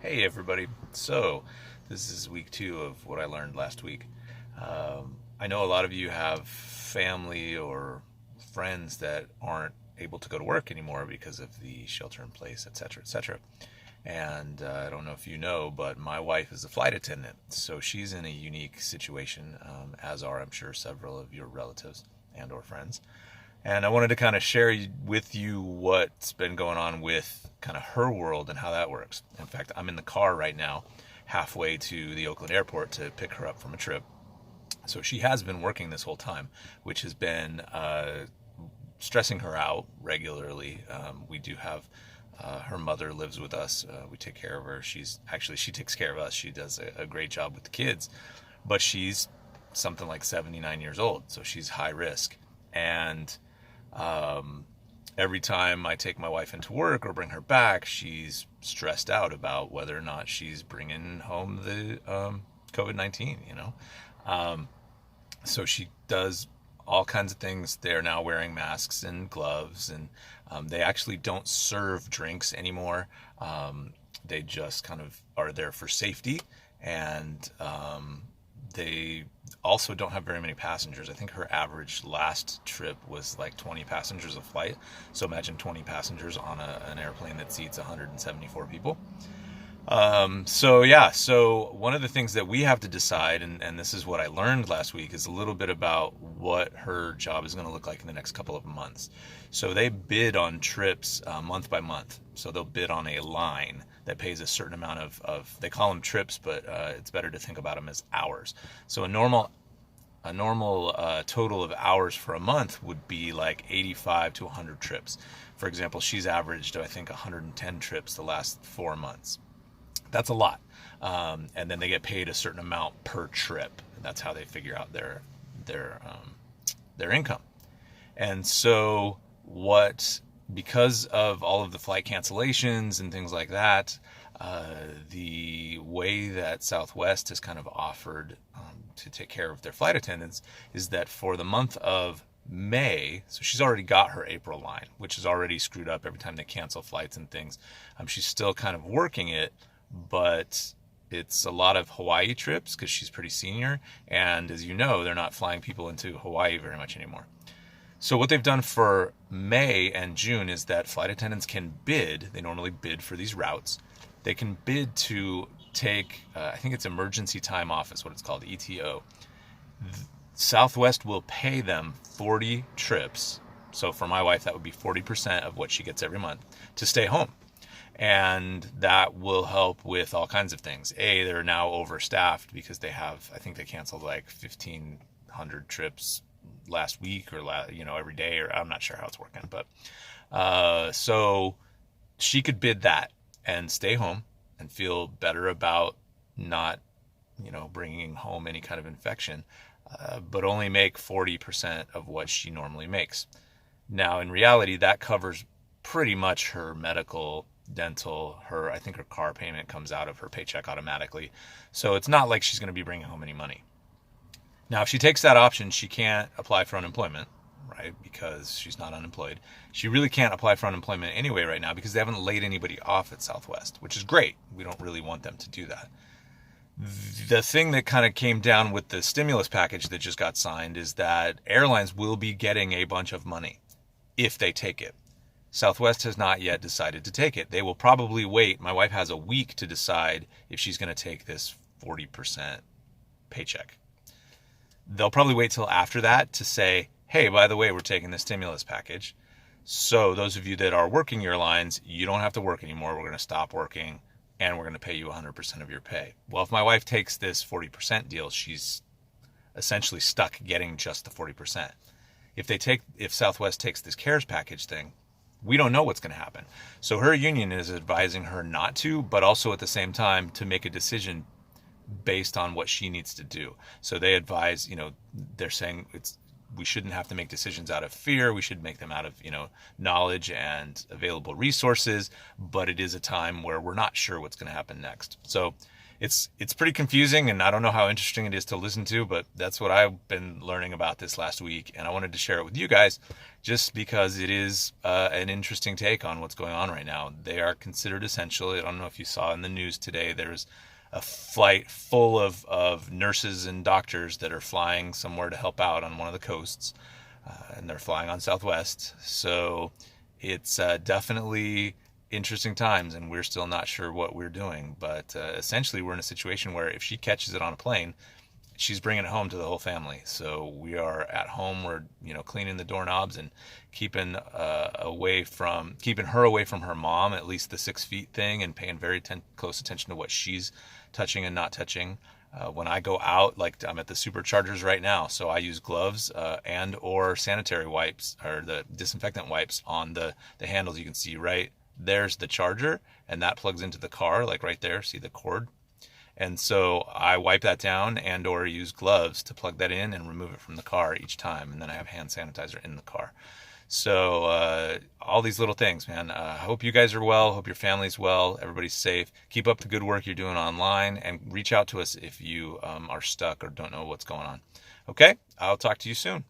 Hey everybody. So, this is week 2 of what I learned last week. I know a lot of you have family or friends that aren't able to go to work anymore because of the shelter in place, etc., etc. And I don't know if you know, but my wife is a flight attendant, so she's in a unique situation, as are, I'm sure, several of your relatives and or friends. And I wanted to kind of share with you what's been going on with kind of her world and how that works. In fact, I'm in the car right now, halfway to the Oakland airport to pick her up from a trip. So she has been working this whole time, which has been stressing her out regularly. We do have her mother lives with us. We take care of her. She takes care of us. She does a great job with the kids, but she's something like 79 years old, so she's high risk. And every time I take my wife into work or bring her back, she's stressed out about whether or not she's bringing home the COVID-19, you know? So she does all kinds of things. They're now wearing masks and gloves, and they actually don't serve drinks anymore. They just kind of are there for safety, and they also don't have very many passengers. I think her average last trip was like 20 passengers a flight. So imagine 20 passengers on an airplane that seats 174 people. So one of the things that we have to decide, and this is what I learned last week, is a little bit about what her job is going to look like in the next couple of months. So they bid on trips month by month. So they'll bid on a line that pays a certain amount of they call them trips, but it's better to think about them as hours. So a normal total of hours for a month would be like 85 to 100 trips. For example, she's averaged, I think, 110 trips the last 4 months. That's a lot. And then they get paid a certain amount per trip. That's how they figure out their income. And so because of all of the flight cancellations and things like that, the way that Southwest has kind of offered to take care of their flight attendants is that for the month of May, so she's already got her April line, which is already screwed up every time they cancel flights and things. She's still kind of working it, but it's a lot of Hawaii trips because she's pretty senior. And as you know, they're not flying people into Hawaii very much anymore. So what they've done for May and June is that flight attendants can bid. They normally bid for these routes. They can bid to take, I think it's emergency time off is what it's called, ETO. Southwest will pay them 40 trips. So for my wife, that would be 40% of what she gets every month to stay home. And that will help with all kinds of things. They're now overstaffed because I think they canceled like 1,500 trips last week or every day, or I'm not sure how it's working, but so she could bid that and stay home and feel better about not bringing home any kind of infection, but only make 40% of what she normally makes. Now in reality, that covers pretty much her medical, dental, I think her car payment comes out of her paycheck automatically, so it's not like she's going to be bringing home any money. Now, if she takes that option, she can't apply for unemployment, right? Because she's not unemployed. She really can't apply for unemployment anyway right now because they haven't laid anybody off at Southwest, which is great. We don't really want them to do that. The thing that kind of came down with the stimulus package that just got signed is that airlines will be getting a bunch of money if they take it. Southwest has not yet decided to take it. They will probably wait. My wife has a week to decide if she's going to take this 40% paycheck. They'll probably wait till after that to say, hey, by the way, we're taking the stimulus package. So those of you that are working airlines, you don't have to work anymore. We're going to stop working and we're going to pay you 100% of your pay. Well, if my wife takes this 40% deal, she's essentially stuck getting just the 40%. If Southwest takes this CARES package thing, we don't know what's going to happen. So her union is advising her not to, but also at the same time to make a decision based on what she needs to do. So they advise, they're saying we shouldn't have to make decisions out of fear. We should make them out of, knowledge and available resources. But it is a time where we're not sure what's going to happen next. So it's pretty confusing, and I don't know how interesting it is to listen to, but that's what I've been learning about this last week, and I wanted to share it with you guys just because it is an interesting take on what's going on right now. They are considered essential. I don't know if you saw in the news today, there's a flight full of nurses and doctors that are flying somewhere to help out on one of the coasts, and they're flying on Southwest. So it's definitely interesting times, and we're still not sure what we're doing. But essentially, we're in a situation where if she catches it on a plane, she's bringing it home to the whole family. So we are at home. We're cleaning the doorknobs and keeping keeping her away from her mom, at least the 6 feet thing, and paying very close attention to what she's touching and not touching. When I go out, like I'm at the superchargers right now, so I use gloves and or sanitary wipes or the disinfectant wipes on the handles. You can see right there's the charger, and that plugs into the car, like right there. See the cord? And so I wipe that down and or use gloves to plug that in and remove it from the car each time. And then I have hand sanitizer in the car. So all these little things, man. I hope you guys are well. Hope your family's well. Everybody's safe. Keep up the good work you're doing online, and reach out to us if you are stuck or don't know what's going on. Okay? I'll talk to you soon.